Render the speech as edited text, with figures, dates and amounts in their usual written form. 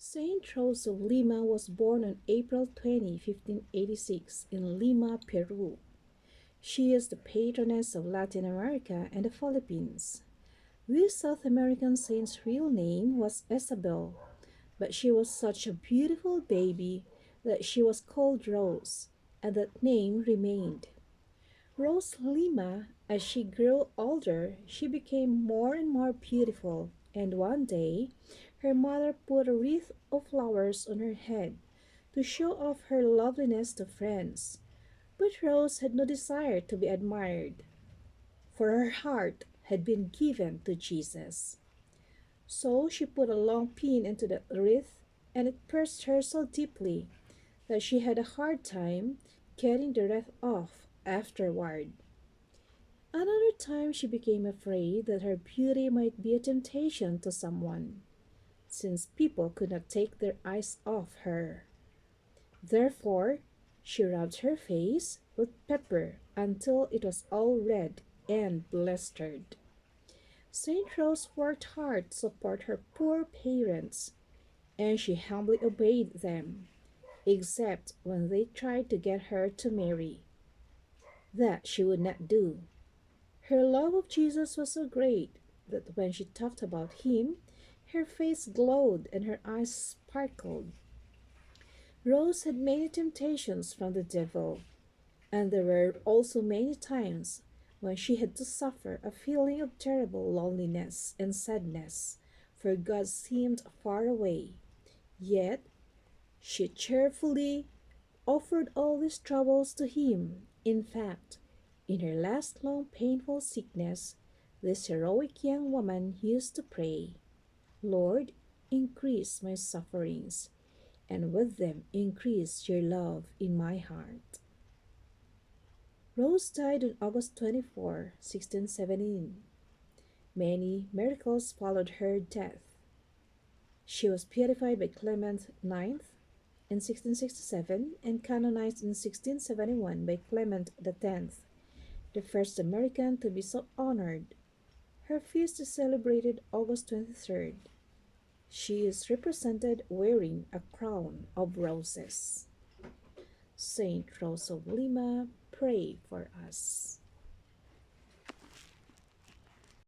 Saint Rose of Lima was born on April 20, 1586, in Lima, Peru. She is the patroness of Latin America and the Philippines. This South American saint's real name was Isabel, but she was such a beautiful baby that she was called Rose, and that name remained. Rose Lima, as she grew older, she became more and more beautiful, and one day her mother put a wreath of flowers on her head to show off her loveliness to friends. But Rose had no desire to be admired, for her heart had been given to Jesus. So she put a long pin into the wreath, and it pierced her so deeply that she had a hard time getting the wreath off afterward. Another time she became afraid that her beauty might be a temptation to someone, since people could not take their eyes off her. Therefore, she rubbed her face with pepper until it was all red and blistered. Saint Rose worked hard to support her poor parents, and she humbly obeyed them, except when they tried to get her to marry. That she would not do. Her love of Jesus was so great that when she talked about him, her face glowed and her eyes sparkled. Rose had many temptations from the devil, and there were also many times when she had to suffer a feeling of terrible loneliness and sadness, for God seemed far away. Yet she cheerfully offered all these troubles to him. In fact, in her last long painful sickness, this heroic young woman used to pray, Lord, increase my sufferings, and with them increase your love in my heart. Rose died on August 24, 1617. Many miracles followed her death. She was beatified by Clement IX in 1667 and canonized in 1671 by Clement X, the first American to be so honored. Her feast is celebrated August 23rd. She is represented wearing a crown of roses. Saint Rose of Lima, pray for us.